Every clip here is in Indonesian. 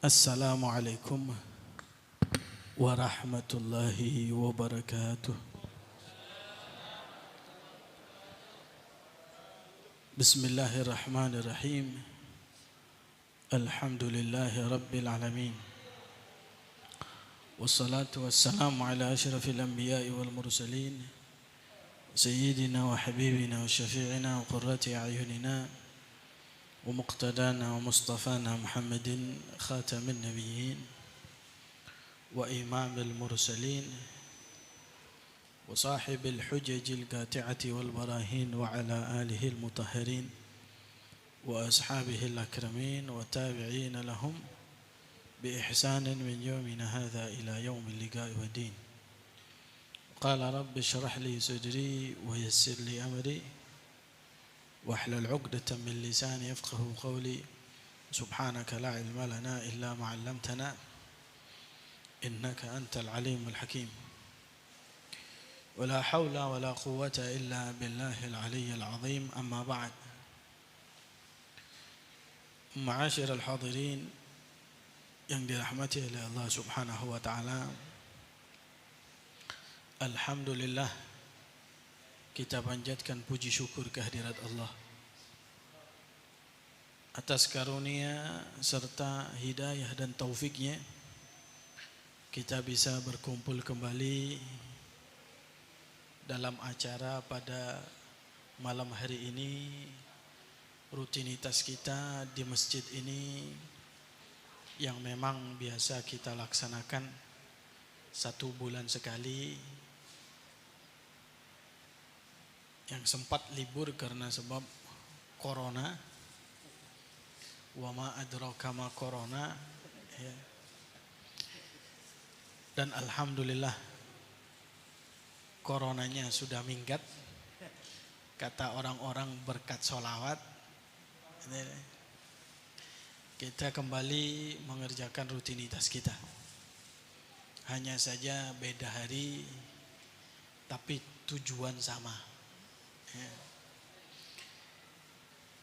Assalamualaikum warahmatullahi wabarakatuh. Bismillahirrahmanirrahim. Alhamdulillahi rabbil alamin. Wassalatu wassalamu ala asyrafil anbiya'i wal mursalin Sayyidina wa habibina wa syafi'ina wa qurrati a'yunina wa muqtadana wa mustafana Muhammadin khatamin nabiyyin wa imamil mursalin wa sahibil hujajil qati'ati wal barahin wa ala alihi al mutahharin wa ashabihi al akramin wa tabi'ina lahum bi ihsanin min yawmina hadha ila yawmil liqa'i wa din. Qala rabbi shrah li sadri wa yassir li amri wahlul 'uqdatam min lisani yafqahu qawli. Subhanaka la ilma lana illa ma 'allamtana innaka antal alimul hakim. Wala haula wala quwwata illa billahil aliyyil azim. Amma ba'd. Ma'asyiral hadirin yang dirahmati oleh Allah Subhanahu wa taala. Alhamdulillah, kita panjatkan puji syukur kehadirat Allah atas karunia serta hidayah dan taufiknya kita bisa berkumpul kembali dalam acara pada malam hari ini. Rutinitas kita di masjid ini yang memang biasa kita laksanakan 1 bulan sekali, yang sempat libur karena sebab corona. Wa ma adraka ma corona, ya. Dan alhamdulillah coronanya sudah minggat, kata orang-orang berkat sholawat. Kita kembali mengerjakan rutinitas kita, hanya saja beda hari tapi tujuan sama, ya.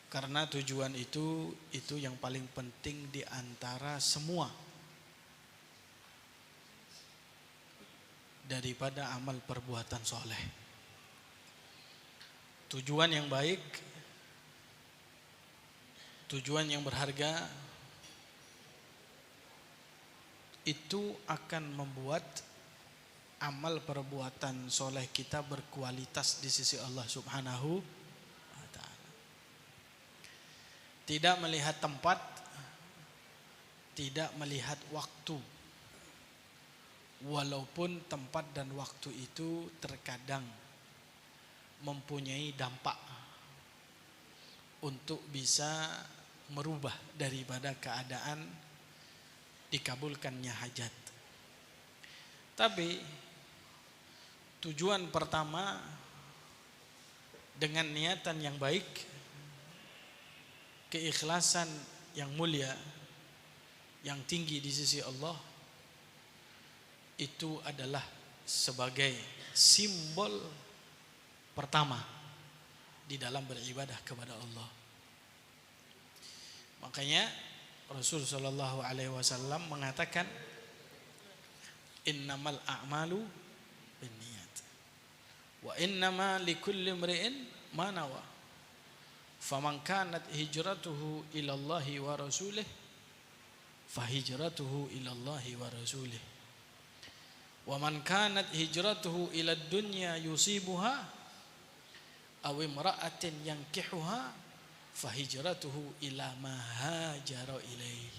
Karena tujuan itu yang paling penting di antara semua, daripada amal perbuatan soleh. Tujuan yang baik, tujuan yang berharga, itu akan membuat amal perbuatan soleh kita berkualitas di sisi Allah Subhanahu wa ta'ala. Tidak melihat tempat, tidak melihat waktu. Walaupun tempat dan waktu itu terkadang mempunyai dampak untuk bisa merubah daripada keadaan dikabulkannya hajat. Tapi tujuan pertama dengan niatan yang baik, keikhlasan yang mulia, yang tinggi di sisi Allah, itu adalah sebagai simbol pertama di dalam beribadah kepada Allah. Makanya Rasul sallallahu alaihi wasallam mengatakan, innamal a'malu binniyat wa innama likulli imri'in ma nawa. Faman kanat hijratuhu ila Allahi wa rasulih fa hijratuhu ila Allahi wa rasulih. Wa man kanat hijratuhu ila dunya yusibuha aw imra'atin yankihuha fa hijratuhu ila ma hajara ilaih.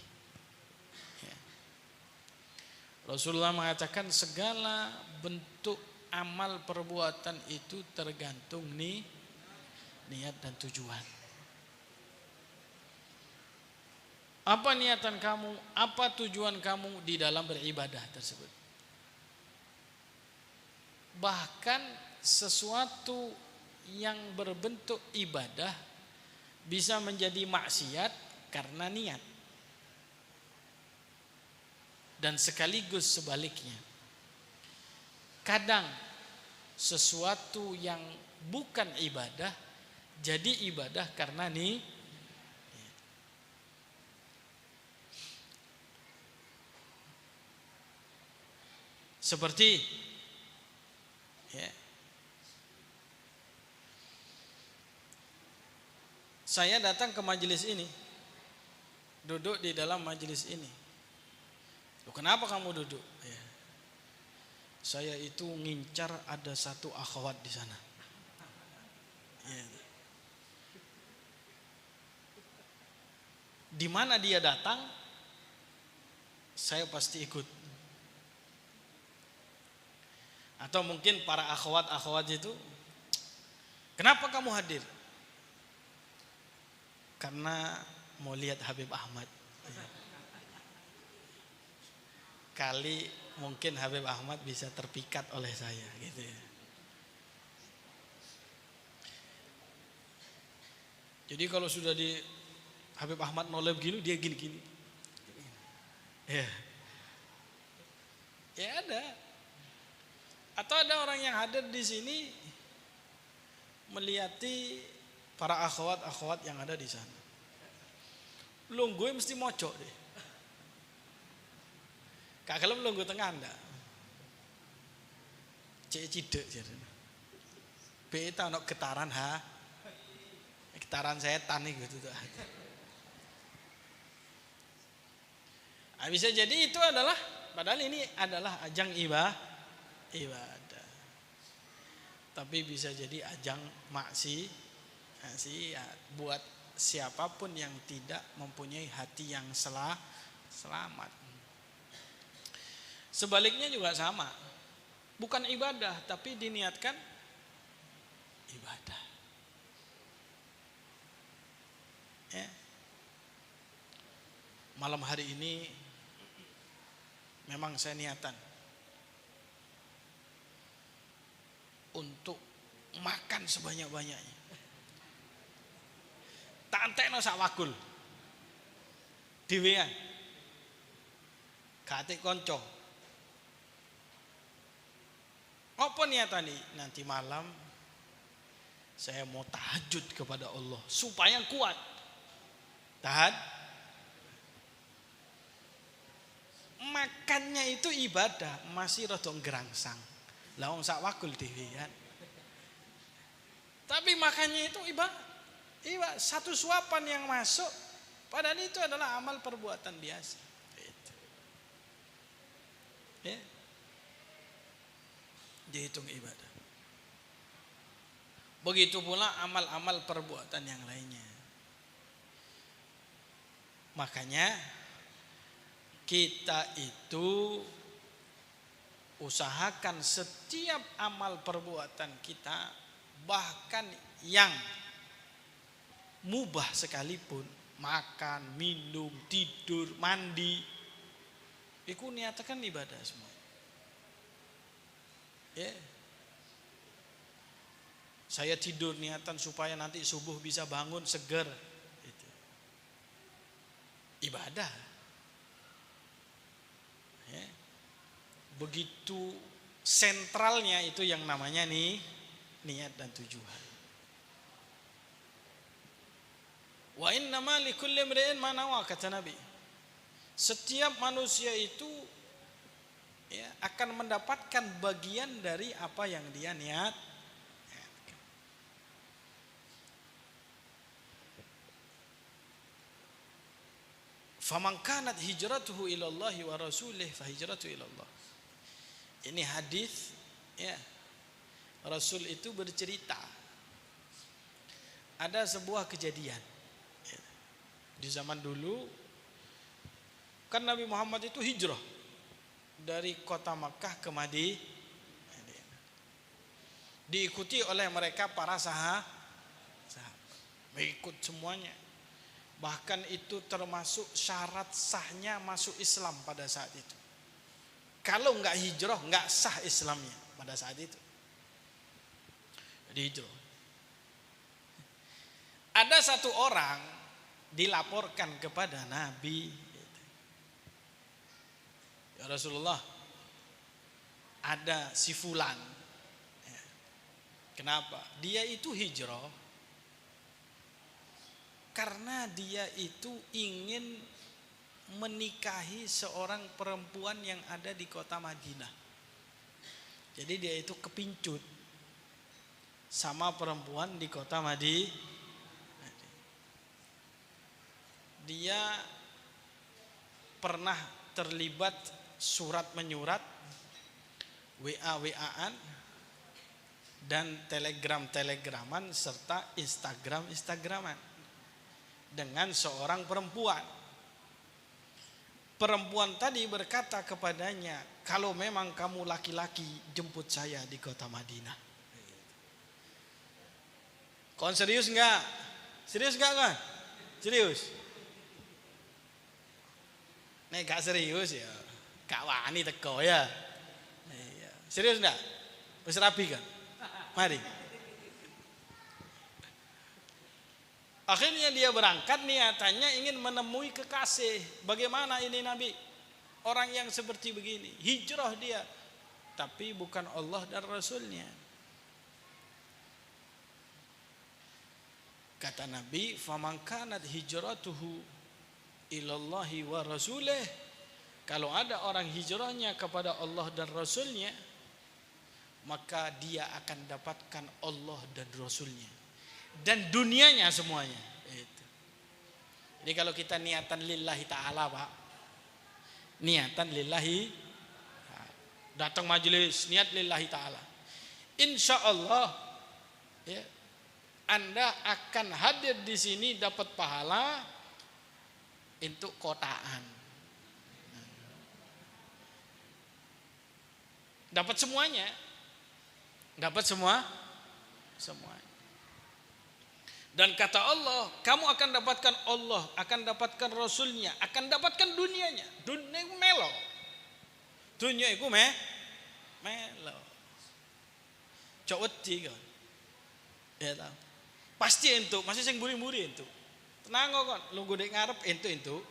Ya. Rasulullah mengatakan segala bentuk amal perbuatan itu tergantung niat dan tujuan. Apa niatan kamu, apa tujuan kamu di dalam beribadah tersebut? Bahkan sesuatu yang berbentuk ibadah bisa menjadi maksiat karena niat. Dan sekaligus sebaliknya. Kadang sesuatu yang bukan ibadah jadi ibadah karena Seperti ya, saya datang ke majelis ini, duduk di dalam majelis ini. Loh, kenapa kamu duduk? Ya, saya itu ngincar ada satu akhwat di sana. Ya. Di mana dia datang, saya pasti ikut. Atau mungkin para akhwat-akhwat itu, kenapa kamu hadir? Karena mau lihat Habib Ahmad. Kali mungkin Habib Ahmad bisa terpikat oleh saya gitu ya. Jadi kalau sudah di Habib Ahmad noleh begini, dia gini-gini. Ya. Ya ada. Atau ada orang yang hadir di sini melihati para akhwat-akhwat yang ada di sana. Lungguh mesti mojok deh. Kak kalau lungguh tengah ndak. Cek cidek jadi. Beta ono getaran ha. Getaran setan nih gitu tuh. Bisa jadi itu adalah, padahal ini adalah ajang ibadah. Tapi bisa jadi ajang maksiat buat siapapun yang tidak mempunyai hati yang selamat. Sebaliknya juga sama. Bukan ibadah tapi diniatkan ibadah. Ya. Malam hari ini memang saya niatan untuk makan sebanyak-banyaknya. Tak entekno sak wakul. Dhewean. Kate kanca. Apa niatane? Nanti malam saya mau tahajud kepada Allah supaya kuat. Tahan. Makannya itu ibadah, masih rada ngerangsang. Lah wong sak wakul dhewe kan. Tapi makannya itu ibadah. Satu suapan yang masuk, padahal itu adalah amal perbuatan biasa. Itu. Ya. Dihitung ibadah. Begitu pula amal-amal perbuatan yang lainnya. Makanya kita itu usahakan setiap amal perbuatan kita, bahkan yang mubah sekalipun, makan, minum, tidur, mandi, itu niatkan ibadah semua. Ya. Saya tidur niatan supaya nanti subuh bisa bangun seger. Itu. Ibadah. Ya. Begitu sentralnya itu yang namanya niat dan tujuan. Wa innama likulli imri'in ma nawa, kata Nabi. Setiap manusia itu ya, akan mendapatkan bagian dari apa yang dia niat. Faman kanat hijratuhu ilallahi wa rasulih fa hijratuhu ilallah. Ini hadis ya. Rasul itu bercerita ada sebuah kejadian ya. Di zaman dulu kan Nabi Muhammad itu hijrah dari kota Makkah ke Madinah. Diikuti oleh mereka para sahabat. Mengikut semuanya. Bahkan itu termasuk syarat sahnya masuk Islam pada saat itu. Kalau enggak hijrah, enggak sah Islamnya pada saat itu. Jadi hijrah. Ada satu orang dilaporkan kepada Nabi, ya Rasulullah, ada si fulan. Kenapa? Dia itu hijrah karena dia itu ingin menikahi seorang perempuan yang ada di kota Madinah. Jadi dia itu kepincut sama perempuan di kota Madinah. Dia pernah terlibat surat menyurat, WA-WA-an, dan telegram-telegraman serta Instagram-Instagraman dengan seorang perempuan. Perempuan tadi berkata kepadanya, kalau memang kamu laki-laki, jemput saya di kota Madinah. Kon serius enggak? Serius enggak kan? Serius? Nek gak serius ya, gak wani teko ya. Serius enggak? Wis rabi kan? Mari. Akhirnya dia berangkat, niatannya ingin menemui kekasih. Bagaimana ini Nabi? Orang yang seperti begini, hijrah dia, tapi bukan Allah dan Rasulnya. Kata Nabi, faman kanat hijratuhu ilallahi wa rasulih. Kalau ada orang hijrahnya kepada Allah dan Rasulnya, maka dia akan dapatkan Allah dan Rasulnya dan dunianya semuanya. Itu. Jadi kalau kita niatan lillahi ta'ala, Pak, niatan lillahi, datang majelis niat lillahi ta'ala, insya Allah ya, Anda akan hadir di sini dapat pahala untuk kotaan, dapat semuanya, dapat semua. Dan kata Allah, kamu akan dapatkan Allah, akan dapatkan Rasulnya, akan dapatkan dunianya. Dunia itu melo, dunia itu melo. Cowok tiga, ya tahu. Pasti entuk, masih sing buri-buri entuk. Tenang kok, lu gede ngarep entuk.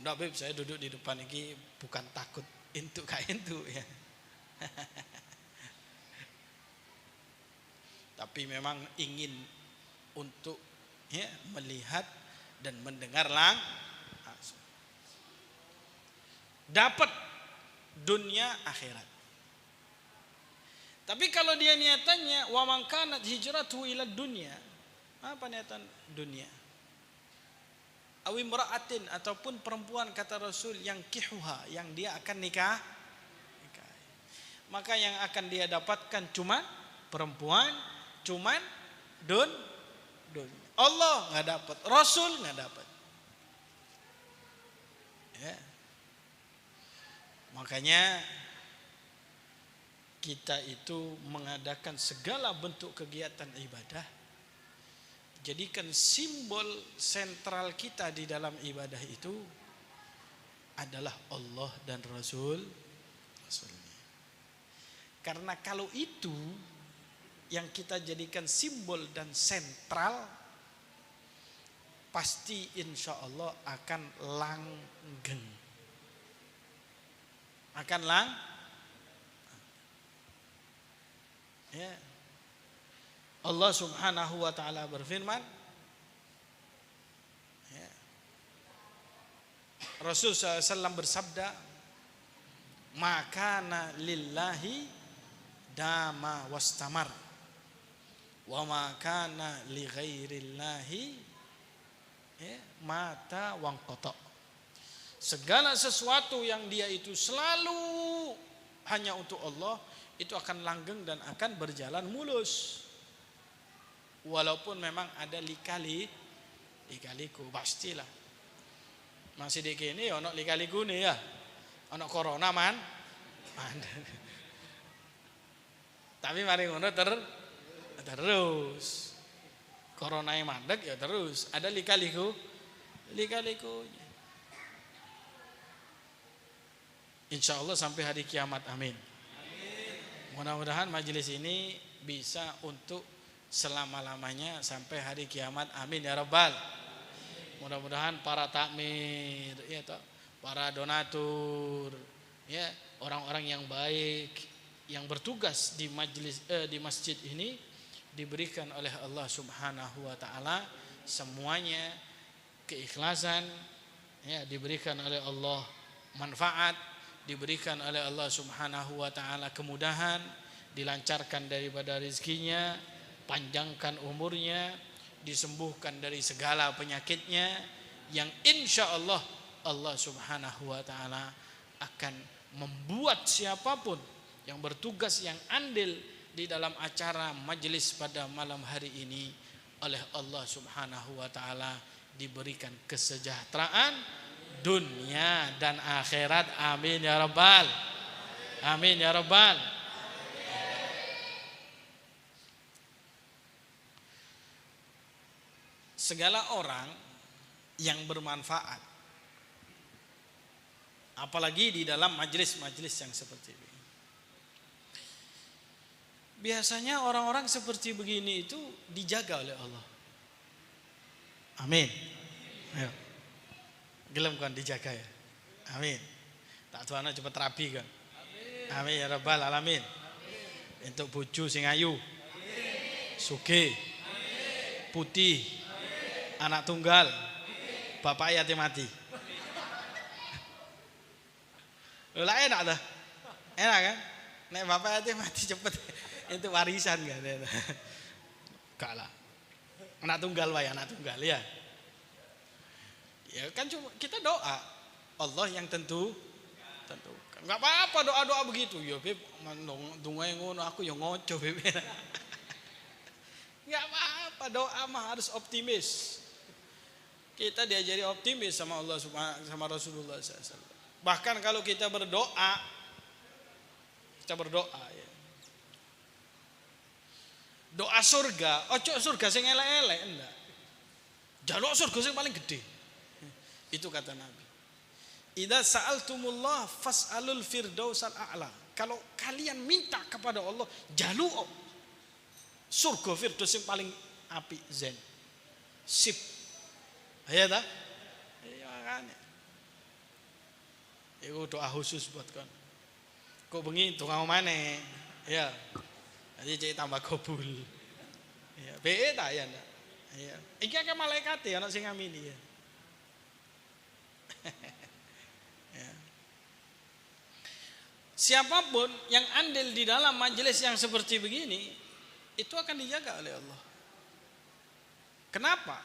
Ndak beb, saya duduk di depan ini bukan takut entuk kayak entuk ya. Tapi memang ingin untuk ya, melihat dan mendengar langsung. Dapat dunia akhirat. Tapi kalau dia niatannya wa man kanat hijratuhu ila dunya, apa niatan dunia? Awi imra'atin, ataupun perempuan kata Rasul yang kihuha, yang dia akan nikah. Maka yang akan dia dapatkan cuma perempuan, cuman dunia. Allah nggak dapat, Rasul nggak dapat. Ya. Makanya kita itu mengadakan segala bentuk kegiatan ibadah, jadikan simbol sentral kita di dalam ibadah itu adalah Allah dan Rasulnya. Karena kalau itu yang kita jadikan simbol dan sentral, pasti insya Allah akan langgeng. Ya. Allah Subhanahu wa ta'ala berfirman, ya, Rasul SAW bersabda, makana lillahi dama wastamar, wa makana li ghairillahi ya, mata wangqata. Segala sesuatu yang dia itu selalu hanya untuk Allah, itu akan langgeng dan akan berjalan mulus. Walaupun memang ada lika-liku, pastilah. Masih di kini ono lika-liku nih ya. Ono corona man. Tapi mari ngono terus. Corona yang mandek ya terus. Ada lika-likunya. Insya Allah sampai hari kiamat, amin. Mudah-mudahan majelis ini bisa untuk selama-lamanya sampai hari kiamat, amin ya rabbal. Mudah-mudahan para takmir, ya, para donatur, ya, orang-orang yang baik yang bertugas di majelis di masjid ini diberikan oleh Allah Subhanahu wa taala semuanya keikhlasan, ya, diberikan oleh Allah manfaat, diberikan oleh Allah Subhanahu wa taala kemudahan, dilancarkan daripada rezekinya, panjangkan umurnya, disembuhkan dari segala penyakitnya, yang insya Allah Allah Subhanahu wa taala akan membuat siapapun yang bertugas, yang andil di dalam acara majelis pada malam hari ini oleh Allah Subhanahu wa taala diberikan kesejahteraan dunia dan akhirat. Amin ya rabbal. Amin ya rabbal. Segala orang yang bermanfaat, apalagi di dalam majelis-majelis yang seperti ini, biasanya orang-orang seperti begini itu dijaga oleh Allah. Amin. Ayo. Gelem kan dijaga ya. Amin. Tak tuana cepat rapi kan. Amin ya rabbal alamin. Untuk bojo sing ayu, sugih, putih, anak tunggal, bapak yatim mati. Lah enak dah. Enak kan? Nek bapak yatim mati cepet itu warisan kan. Enggak lah. Anak tunggal wae, anak tunggal ya. Ya kan cuma kita doa Allah yang tentukan. Enggak apa-apa doa-doa begitu. Ya Beb, dongae ngono aku ya ngoco Beb. Enggak apa-apa, doa mah harus optimis. Kita diajari optimis sama Allah sama Rasulullah SAW. Bahkan kalau kita berdoa ya. Doa surga, ojo surga sing elek-elek enggak. Jaluk surga sing paling gede. Itu kata Nabi. Idza sa'altumullah fas'alul firdausal a'la. Kalau kalian minta kepada Allah, jaluk surga firdaus yang paling apik zen. Sip. Ya dah? Iya makanya. Itu doa khusus buat kon. Kok bengi tukang maneh. Ya. Jadi cek tambah kabul. Ya, be ta ya ndak? Iya. Iki akeh malaikat ya ana sing ngamini ya. Ya. Siapapun yang andil di dalam majelis yang seperti begini itu akan dijaga oleh Allah. Kenapa?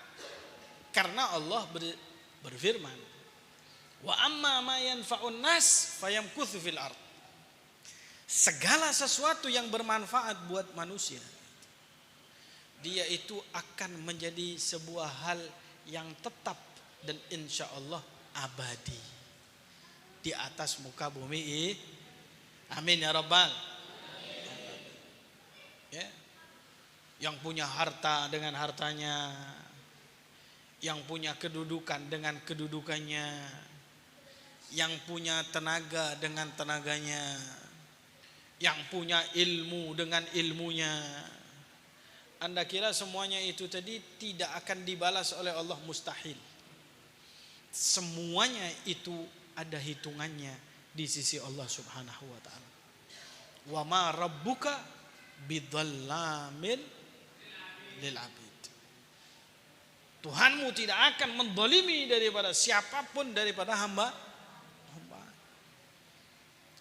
Karena Allah berfirman, wa amma ma yanfa'un nas fayamkuthu fil ard. Segala sesuatu yang bermanfaat buat manusia, dia itu akan menjadi sebuah hal yang tetap dan insya Allah abadi di atas muka bumi. Amin ya rabbal. Ya. Yang punya harta dengan hartanya, yang punya kedudukan dengan kedudukannya, yang punya tenaga dengan tenaganya, yang punya ilmu dengan ilmunya. Anda kira semuanya itu tadi tidak akan dibalas oleh Allah? Mustahil. Semuanya itu ada hitungannya di sisi Allah Subhanahu wa taala. Wa ma rabbuka bidzallamin lil abid. Tuhanmu tidak akan mendolimi daripada siapapun daripada hamba.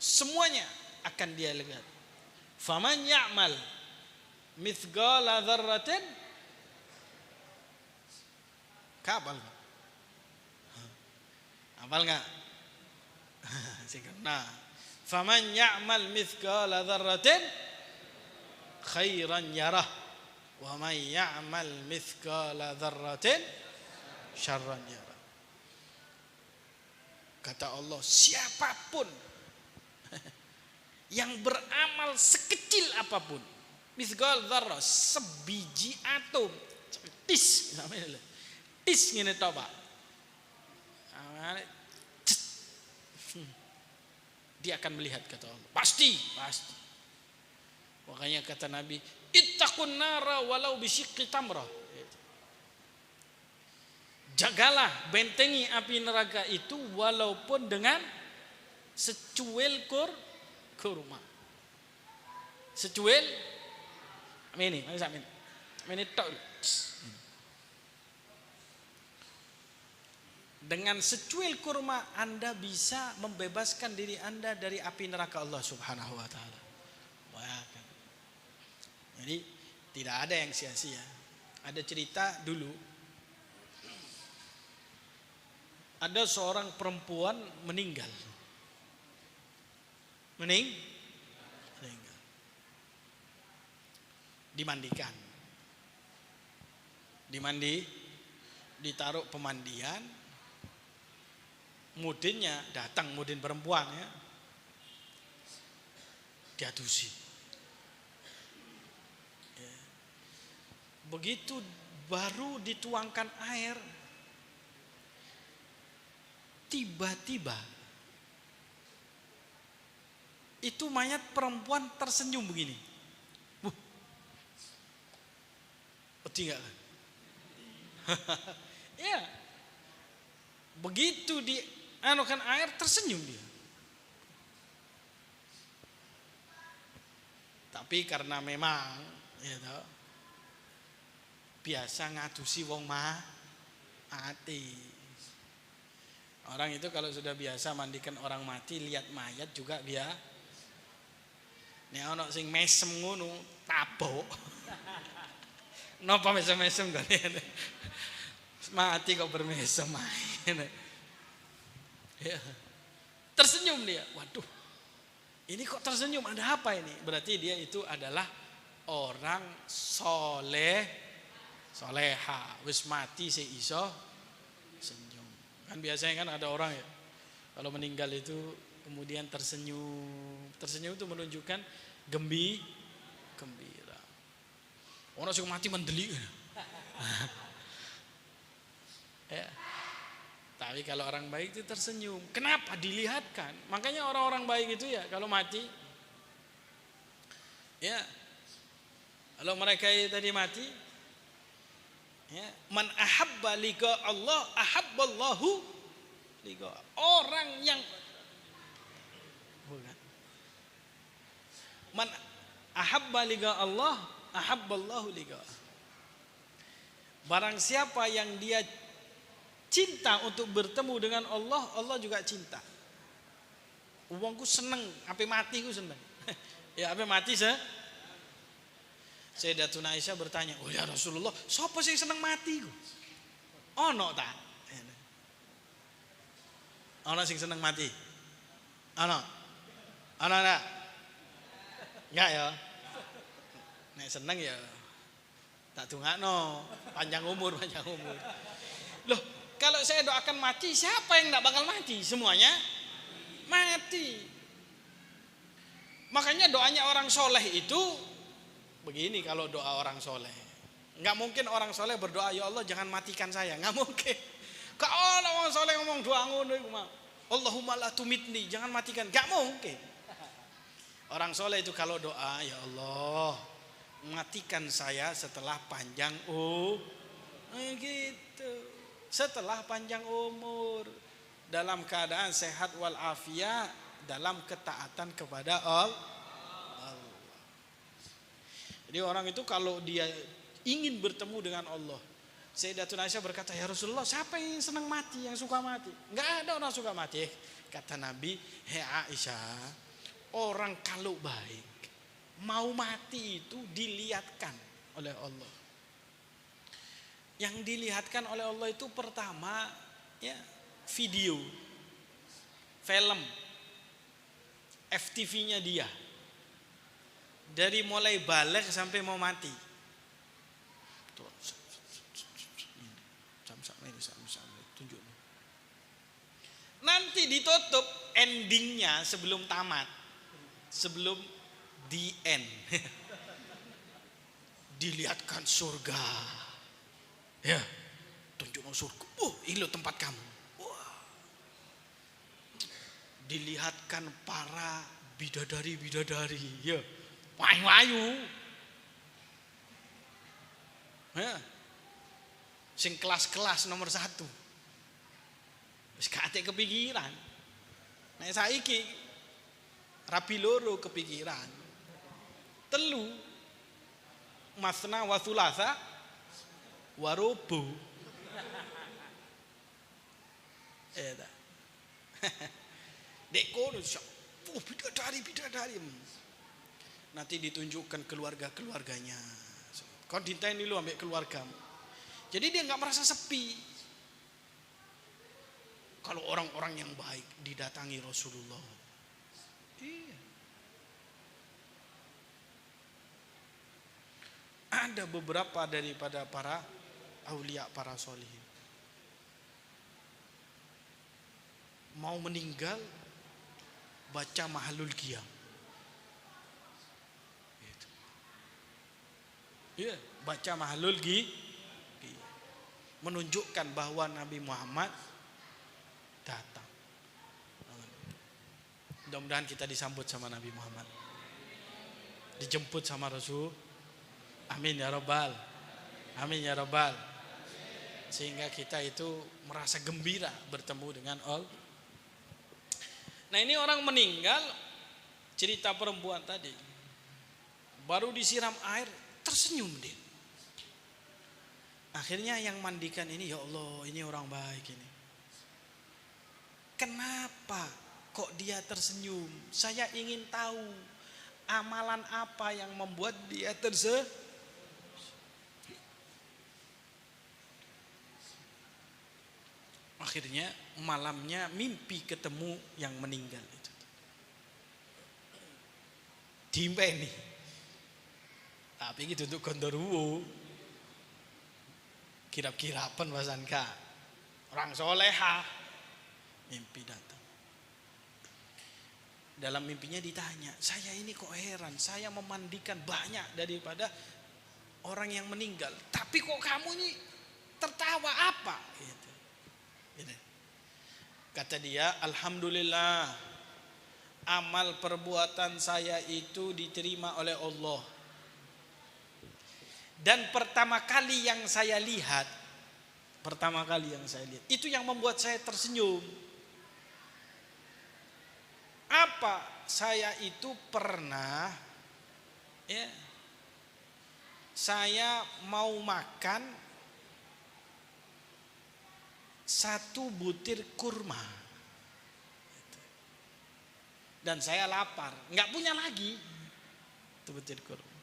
Semuanya akan dia lihat. Faman ya'mal mithqala dzarratin kapal. Hafal enggak? Nah, faman ya'mal mithqala dzarratin khairan yarah wa man ya'mal mithqala dzarratin syarran yarah. Kata Allah, siapapun yang beramal sekecil apapun, mithqal dzarrah, sebiji atom, tis namanya. Tis ngene tok, Pak. Dia akan melihat, kata Allah. Pasti. Makanya kata Nabi, ittaqun nara walau bisyikki tamrah. Jagalah, bentengi api neraka itu walaupun dengan secuil kurma. Secuil ini, ini tok. Dengan secuil kurma Anda bisa membebaskan diri Anda dari api neraka Allah Subhanahu wa taala. Bayangkan. Jadi tidak ada yang sia-sia. Ada cerita dulu. Ada seorang perempuan meninggal. Meninggal. Dimandikan. Ditaruh pemandian. Mudinnya datang, mudin perempuan ya. Diadusi. Ya. Begitu baru dituangkan air, tiba-tiba itu mayat perempuan tersenyum begini. Pedih enggak? Ya. Begitu dianukan air tersenyum dia. Tapi karena memang ya toh, biasa ngadusi wong mati. Orang itu kalau sudah biasa mandikan orang mati, lihat mayat juga biasa. Nek ana sing mesem ngono, tabok. Napa mesem-mesem kalian? Mati kok bermesem main. Ya. Tersenyum dia. Waduh. Ini kok tersenyum? Ada apa ini? Berarti dia itu adalah orang soleha. Wis mati seiso senyum. Kan biasanya kan ada orang ya, kalau meninggal itu kemudian tersenyum. Tersenyum itu menunjukkan gembira. Orang sing mati mendelik. Ya. Tapi kalau orang baik itu tersenyum. Kenapa? Dilihatkan. Makanya orang-orang baik itu ya kalau mati, ya, kalau mereka tadi mati, ya, man ahabba liqa Allah ahabballahu liqa. Orang yang bukan. Man ahabba liqa Allah ahabballahu liqa. Barang siapa yang dia cinta untuk bertemu dengan Allah, Allah juga cinta. Wongku seneng, ape mati ku seneng. Ya ape mati Sayyidatuna Aisyah bertanya, "Oh ya Rasulullah, sapa sing seneng mati ku?" Ono ta? Ono sing seneng mati? Ono. Ono ora? Enggak ya. Nek seneng ya tak dongakno, panjang umur. Loh, kalau saya doakan mati, siapa yang enggak bakal mati? Semuanya mati. Makanya doanya orang soleh itu begini, kalau doa orang soleh. Enggak mungkin orang soleh berdoa, "Ya Allah jangan matikan saya." Enggak mungkin. Kalau orang soleh ngomong doa ngono iku mah, "Allahumma la tumitni," jangan matikan. Enggak mungkin. Orang soleh itu kalau doa, "Ya Allah, matikan saya setelah panjang gitu. Setelah panjang umur, dalam keadaan sehat walafiat, dalam ketaatan kepada Allah." Jadi orang itu kalau dia ingin bertemu dengan Allah, Sayyidatuna Aisyah berkata, "Ya Rasulullah, siapa yang senang mati, yang suka mati?" Enggak ada orang suka mati. Kata Nabi, "Hei Aisyah, orang kalau baik mau mati itu dilihatkan oleh Allah." Yang dilihatkan oleh Allah itu pertama ya video, film, FTV-nya dia. Dari mulai balik sampai mau mati. Tunjuk. Nanti ditutup endingnya sebelum tamat. Sebelum the end. Dilihatkan surga. Ya, tunjuk surga. Ini tempat kamu. Wah. Dilihatkan para bidadari. Ya, wayu. Ya. Sing kelas-kelas nomor 1. Wis gak ate kepikiran. Nek saiki rabi loro kepikiran. 3 masna wa thulatha warubu. Ya tak? Dek kono bidadari. Nanti ditunjukkan keluarga-keluarganya. Kau dintain dulu ambil keluargamu. Jadi dia nggak merasa sepi. Kalau orang-orang yang baik didatangi Rasulullah. Iya. Ada beberapa daripada para aulia, para solihin. Mau meninggal baca Mahalul Qiyam. Gitu. Iya, baca Mahalul Qiyam. Menunjukkan bahwa Nabi Muhammad datang. Mudah-mudahan kita disambut sama Nabi Muhammad. Dijemput sama Rasul. Amin ya Rabbal. Amin ya Rabbal. Sehingga kita itu merasa gembira bertemu dengan Allah. Nah ini orang meninggal, cerita perempuan tadi, baru disiram air tersenyum dia. Akhirnya yang mandikan ini, ya Allah ini orang baik ini. Kenapa kok dia tersenyum? Saya ingin tahu amalan apa yang membuat dia tersenyum. Akhirnya malamnya mimpi ketemu yang meninggal itu. Diimpeni. Tapi gitu untuk gondoruwo. Kirap-kirapan wasanka. Orang soleha. Mimpi datang. Dalam mimpinya ditanya, saya ini kok heran, saya memandikan banyak daripada orang yang meninggal. Tapi kok kamu ini tertawa apa? Gitu. Kata dia, alhamdulillah amal perbuatan saya itu diterima oleh Allah. Dan pertama kali yang saya lihat itu yang membuat saya tersenyum. Apa? Saya itu pernah saya mau makan satu butir kurma dan saya lapar, nggak punya lagi itu butir kurma.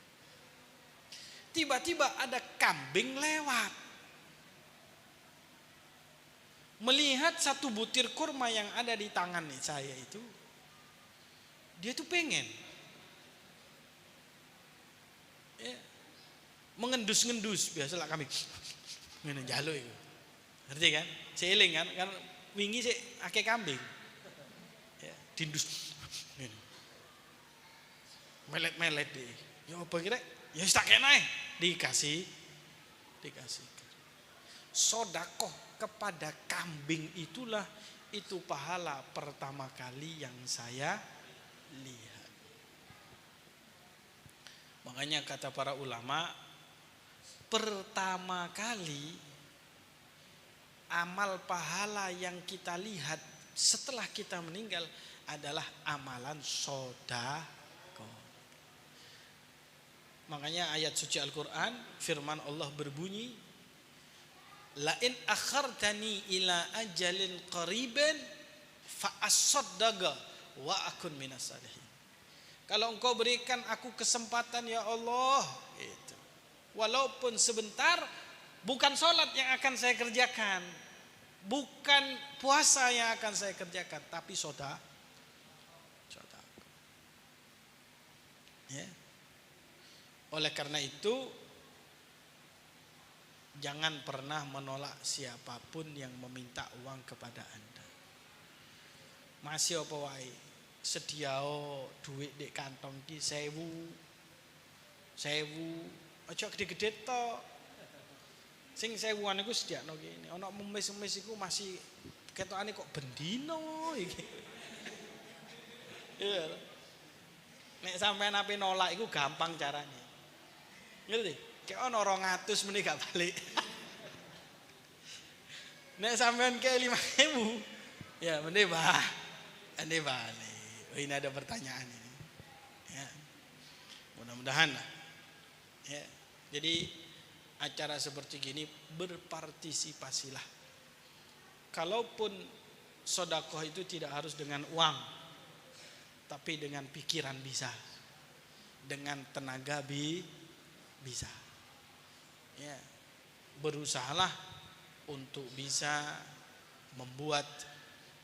Tiba-tiba ada kambing lewat, melihat satu butir kurma yang ada di tangan saya itu, dia tuh pengen mengendus-ngendus, biasalah kambing ngene jalo itu. Ngerti kan? Seeling kan wingi sik akeh kambing. Ya, dindus. Melet-melet deh. Ya apa kira? Ya wis tak kena dikasih. Sedekah kepada kambing itu pahala pertama kali yang saya lihat. Makanya kata para ulama, pertama kali amal pahala yang kita lihat setelah kita meninggal adalah amalan sedekah. Makanya ayat suci Al-Quran, firman Allah berbunyi, la in akhartani ila ajalin qariban fa asaddaqa wa akun minas salihin. Kalau engkau berikan aku kesempatan ya Allah, itu walaupun sebentar, bukan sholat yang akan saya kerjakan, bukan puasa yang akan saya kerjakan, tapi sedekah. Ya. Oleh karena itu, jangan pernah menolak siapapun yang meminta uang kepada Anda. Masih apa wae, sediao duit di kantong ki 1000, aja gede-gede tok. Sing 1000-an iku sediakno kene. Ana memis-memis iku masih ketokane kok bendino iki. Iya. Nek sampean ape nolak iku gampang carane. Ngerti? Kayak ana 200 meneh gak balik. Nek sampean ke 5.000, ya meneh ane balik. Oh, ini ada pertanyaan ini. Ya. Mudah-mudahan lah. Ya. Jadi acara seperti gini berpartisipasilah. Kalaupun sedekah itu tidak harus dengan uang, tapi dengan pikiran bisa, dengan tenaga bisa. Ya, berusahalah untuk bisa membuat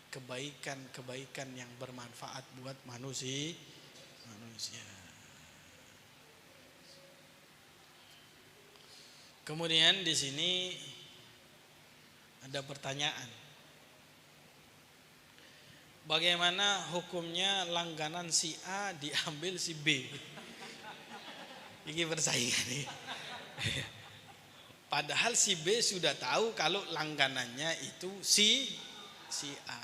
kebaikan-kebaikan yang bermanfaat buat manusia. Kemudian di sini ada pertanyaan. Bagaimana hukumnya langganan si A diambil si B? Ini persaingan. Padahal si B sudah tahu kalau langganannya itu si A.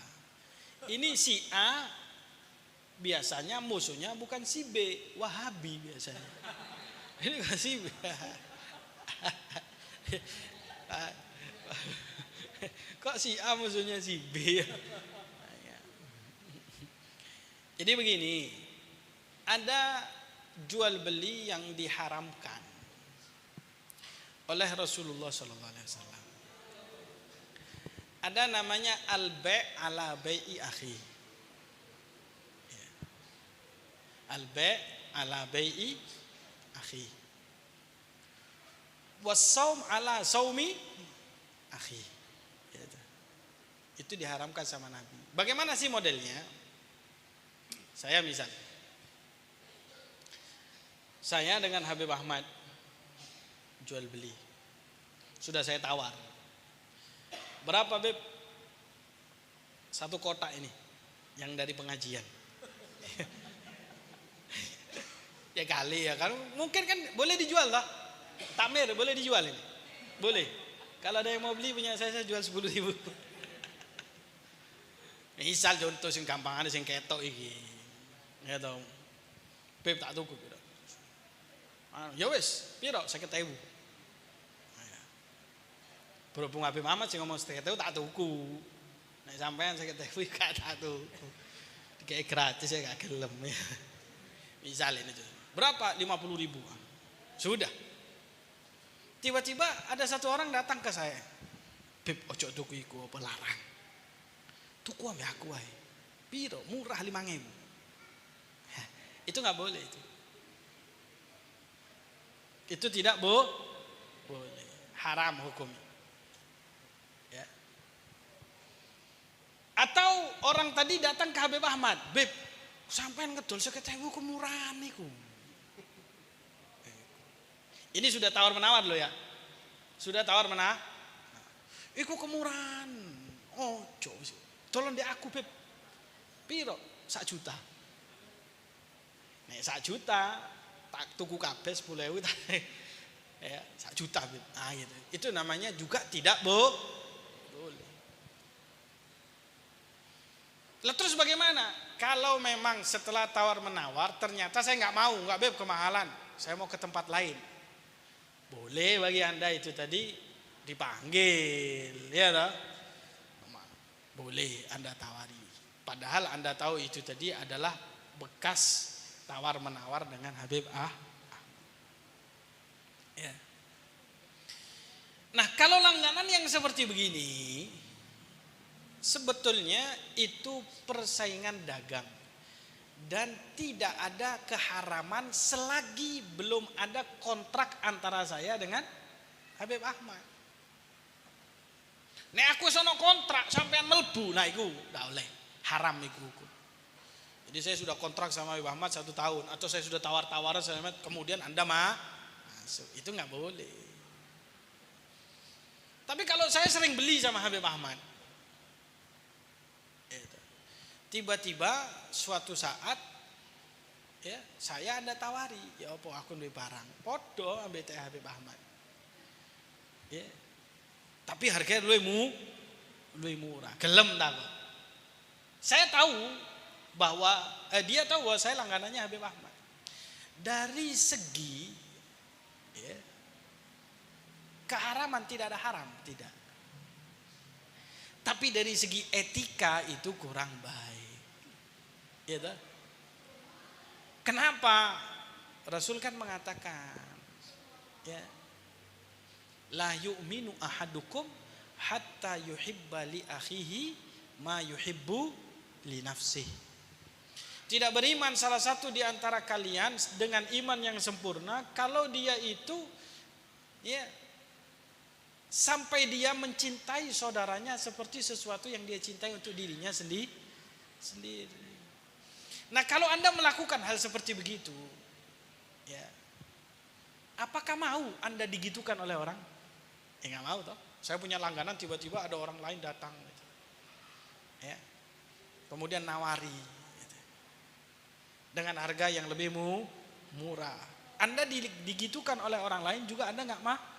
Ini si A biasanya musuhnya bukan si B, Wahabi biasanya. Ini bukan si B. Kok si A musuhnya si B? Jadi begini, ada jual beli yang diharamkan oleh Rasulullah SAW. Ada namanya al-bai' ala bai'i akhi. Al-bai' ala bai'i akhi. Was-saum ala saumi akhi. Itu diharamkan sama Nabi. Bagaimana sih modelnya? Saya misal, saya dengan Habib Ahmad jual beli, sudah saya tawar. Berapa Beb? 1 kotak ini, yang dari pengajian. Ya kali ya, kan mungkin kan boleh dijual lah. Takmir boleh dijual ini, boleh. Kalau ada yang mau beli punya saya jual 10.000. Misal contoh sing gampang ada sing ketok iki. Ya tau, Beb tak tuku. Ya wes, piro 50.000. Berhubung Habib Muhammad sing ngomong 50.000 tak tuku. Nek sampean 50.000 gak tak tuku. Kayak gratis ya gak gelem ya. Misal ini tuh. Berapa? 50.000. Sudah. Tiba-tiba ada satu orang datang ke saya. Beb, ojo tuku iku apa larang. Tuku ambek aku wae. Piro? Murah 5.000. Itu nggak boleh itu tidak boleh, haram hukumnya. Ya. Atau orang tadi datang ke Habib Ahmad, Beb, sampean ngedol 50.000 kemurahan niku. Ini sudah tawar menawar loh ya, sudah tawar menawar. Iku kemurahan, tolong di aku Beb, piro 1 juta. Nek 1 juta tak tuku kabeh 10.000 ya 1 juta gitu. Gitu. Itu namanya juga tidak boleh. Lah terus bagaimana? Kalau memang setelah tawar menawar ternyata saya nggak mau, nggak Beb kemahalan, saya mau ke tempat lain. Boleh bagi Anda itu tadi dipanggil, ya toh? Boleh Anda tawari. Padahal Anda tahu itu tadi adalah bekas tawar menawar dengan Habib ya. Nah kalau langganan yang seperti begini sebetulnya itu persaingan dagang dan tidak ada keharaman selagi belum ada kontrak antara saya dengan Habib Ahmad. Nek aku sono kontrak sampean melbu, nah iku ndak oleh, haram iku hukum. Jadi saya sudah kontrak sama Habib Ahmad 1 tahun, atau saya sudah tawar-tawaran sama Ahmad, kemudian Anda masuk, itu nggak boleh. Tapi kalau saya sering beli sama Habib Ahmad, tiba-tiba suatu saat, ya saya Anda tawari, ya apa aku beli barang, podo ambil teh Habib Ahmad, ya, tapi harganya lebih murah, gelem tak? Saya tahu bahwa dia tahu bahwa saya langganannya Habib Ahmad. Dari segi ya, keharaman tidak ada haram, tidak. Tapi dari segi etika itu kurang baik. Ya toh? Kenapa? Rasul kan mengatakan, ya, la yu'minu ahadukum hatta yuhibba li akhihi ma yuhibbu li nafsih. Tidak beriman salah satu di antara kalian dengan iman yang sempurna kalau dia itu ya sampai dia mencintai saudaranya seperti sesuatu yang dia cintai untuk dirinya sendiri. Nah, kalau Anda melakukan hal seperti begitu, ya, apakah mau Anda digitukan oleh orang? Ya nggak mau toh. Saya punya langganan, tiba-tiba ada orang lain datang, gitu. Ya, kemudian nawari gitu, dengan harga yang lebih murah. Anda digitukan oleh orang lain juga Anda nggak mau.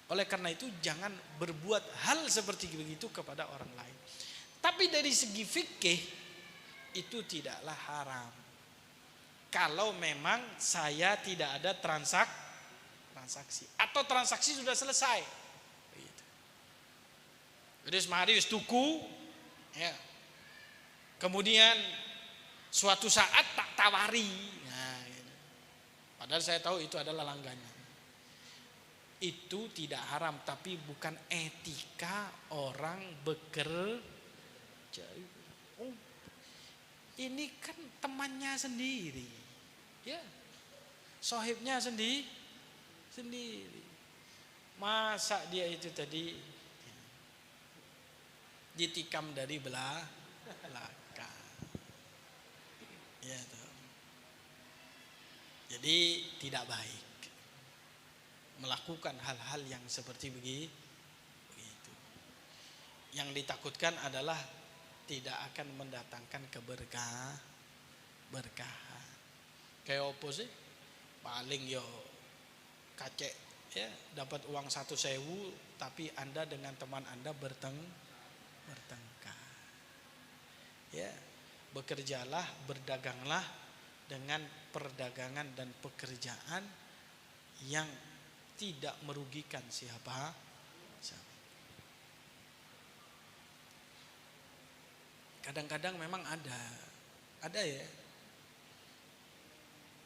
Oleh karena itu jangan berbuat hal seperti begitu kepada orang lain. Tapi dari segi fikih itu tidaklah haram. Kalau memang saya tidak ada transaksi atau transaksi sudah selesai. Gitu. Jadi semari wis tuku, ya. Kemudian suatu saat tak tawari. Nah, gitu. Padahal saya tahu itu adalah langganan. Itu tidak haram, tapi bukan etika orang bekerja. Oh, ini kan temannya sendiri, ya, sohibnya sendiri. Masa dia itu tadi ditikam dari belakang, ya toh. Jadi tidak baik melakukan hal-hal yang seperti begitu. Yang ditakutkan adalah tidak akan mendatangkan berkahan. Kayak apa sih? Paling yo kacek, ya, dapat uang 1.000 tapi Anda dengan teman Anda bertengkar. Ya, bekerjalah, berdaganglah dengan perdagangan dan pekerjaan yang tidak merugikan siapa. Kadang-kadang memang ada ya.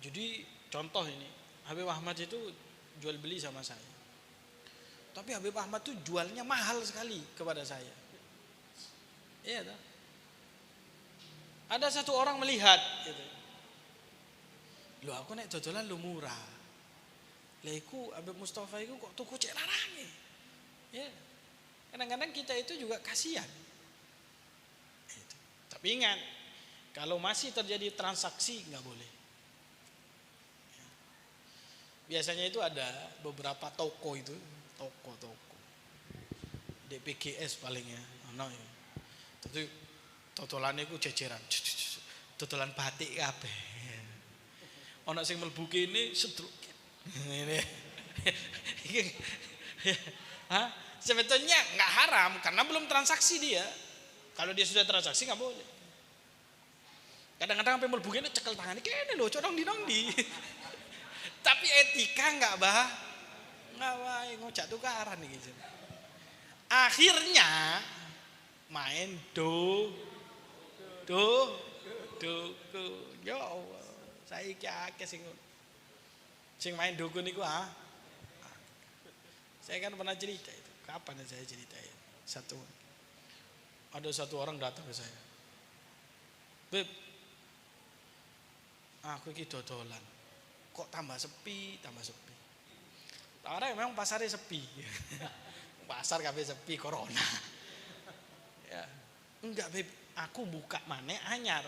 Jadi contoh ini, Habib Ahmad itu jual beli sama saya. Tapi Habib Ahmad tuh jualnya mahal sekali kepada saya. Iya toh. Ada satu orang melihat gitu. Loh, aku naik dodolan lu murah. Lah iku Habib Mustafa iku kok tuku cek larange. Ya. Kadang-kadang kita itu juga kasihan. Gitu. Tapi ingat, kalau masih terjadi transaksi nggak boleh. Biasanya itu ada beberapa toko itu, toko DPGS palingnya, ono ya. Tapi totolan itu ceceran, totolan batik kabeh. Ono sing mlebu kene sedruk. Ini. Sebetulnya nggak haram karena belum transaksi dia. Kalau dia sudah transaksi nggak boleh. Kadang-kadang sampai mlebu kene cekel tangan, kene lho, codong di. Tapi etika nggak baik, ngojak tukaran gitu. Akhirnya main do. Ya Allah, saiki akeh sing main dukun niku Saya kan pernah cerita itu. Kapan saya cerita ya? Ada satu orang datang ke saya. Beb, aku iki dodolan. Kok tambah sepi. Karena memang pasarnya sepi. Pasar kabeh sepi corona. Ya. Enggak, Beb, aku buka maneh anyar.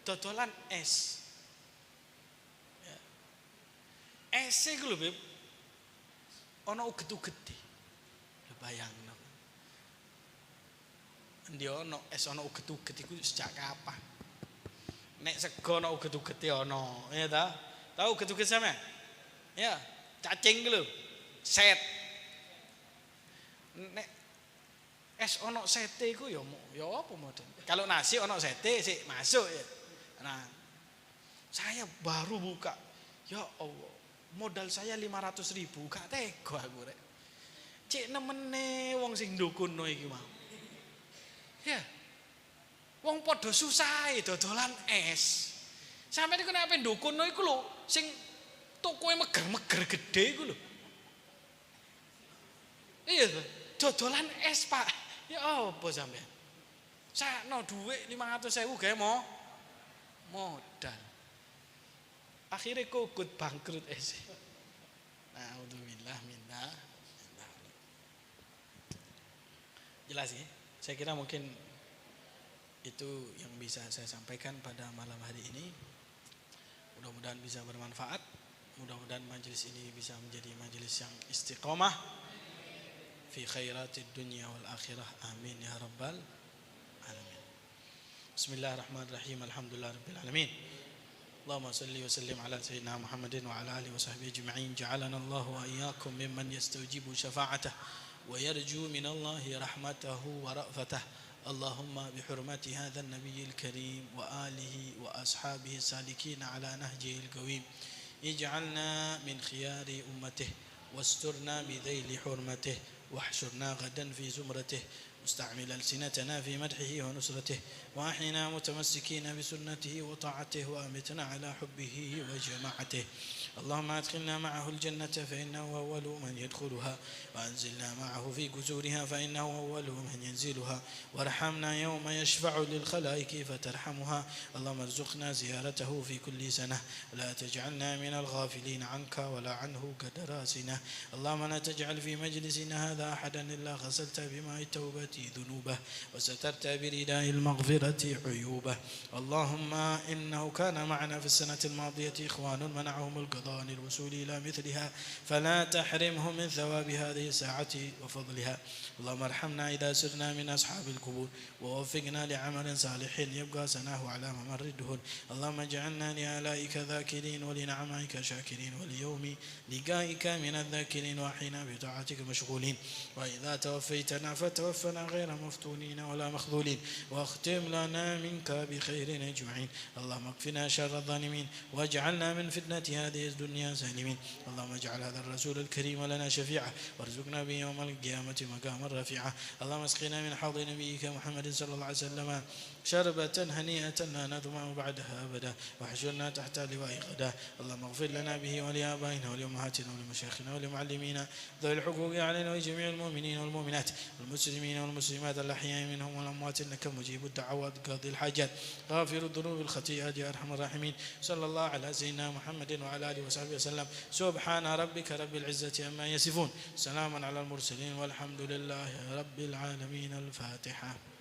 Dodolan es. Ya. Es iku lho, Beb. Ana uget-ugete. Lho bayangno. Endi ana es ana uget-uget iku sejak kapan? Nek sego ana uget-ugete ana, ya ta? Tahu uget-uget sama? Ya, cacing lho. Set. Nek es ono sete iku ya apa model. Kalau nasi ono sete sik masuk ya. Nah, saya baru buka. Ya Allah, modal saya 500.000, gak tega aku rek. Cek nemene wong sing ndukunno iki mau. Ya. Wong padha susah dodolan es. Sampai niku nek ndukunno iku lho sing tokoe meger-meger gede iku lho. Iya, dodolan es, Pak. Ya apa sampean? sakno dhuwit 500.000 gawe modal. Akhirnya kokut bangkrut ese. Naudzubillah minna. Jelas ya? Saya kira mungkin itu yang bisa saya sampaikan pada malam hari ini. Mudah-mudahan bisa bermanfaat. Mudah-mudahan majelis ini bisa menjadi majelis yang istiqomah fi khairatid dunya wal akhirah. Amin ya rabbal alamin. Bismillahirrahmanirrahim. Alhamdulillahirabbil alamin. Allahumma salli wa sallim ala sayyidina Muhammadin wa ala alihi wa sahbihi ajma'in. Ja'alana Allah wa iyyakum mimman yastawjibu syafa'atah wa yarju min Allah rahmatahu wa ra'fatah. Allahumma bihurmati hadzal nabiyil karim wa alihi wa ashabihi salikin ala nahjihil qawim. Ij'alna min khiyari ummatihi wasturna bidhaili hurmatihi واحشرنا غدا في زمرته مستعمل ألسنتنا في مدحه ونصرته وأحينا متمسكين بسنته وطاعته وأمتنا على حبه وجماعته. اللهم أدخلنا معه الجنة فإنه أول من يدخلها وأنزلنا معه في جزورها فإنه أول من ينزلها وارحمنا يوم يشفع للخلائق فترحمها. اللهم ارزقنا زيارته في كل سنة ولا تجعلنا من الغافلين عنك ولا عنه كدراسنا. اللهم لا تجعل في مجلسنا هذا أحدا إلا غسلت بماء التوبة ذنوبه وسترت برداء المغفرة عيوبه. اللهم إنه كان معنا في السنة الماضية إخوان منعهم القضاء عن الوصول إلى مثلها فلا تحرمهم من ثواب هذه الساعة وفضلها. اللهم ارحمنا إذا سرنا من أصحاب القبور ووفقنا لعمل صالح يبقى سناه على ممر الدهور. اللهم اجعلنا لآلائك ذاكرين ولنعمائك شاكرين وليوم لقائك من الذاكرين وحين بطاعتك مشغولين. وإذا توفيتنا فتوفنا غير مفتونين ولا مخذولين واختم لنا منك بخير أجمعين. اللهم اكفنا شر الظالمين واجعلنا من فتنة هذه الدنيا سالمين. اللهم اجعل هذا الرسول الكريم لنا شفيعا وارزقنا به يوم القيامة مقاما رفيعا. اللهم اسقنا من حوض نبيك محمد صلى الله عليه وسلم شربة هنيئة لا نظمأ بعدها أبدا واحشرنا تحت لواء غدا. اللهم اغفر لنا به ولآبائنا ولأمهاتنا ولمشايخنا ولمعلمينا ذوي الحقوق علينا وجميع المؤمنين والمؤمنات والمسلمين والمسلمات الأحياء منهم والأموات إنك مجيب الدعوات قاضي الحاجات غافر الذنوب الخطيئات يا أرحم الراحمين. صلى الله على سيدنا محمد وعلى آله وصحبه وسلم. سبحان ربك رب العزة عما يصفون سلام على المرسلين والحمد لله رب العالمين. الفاتحة.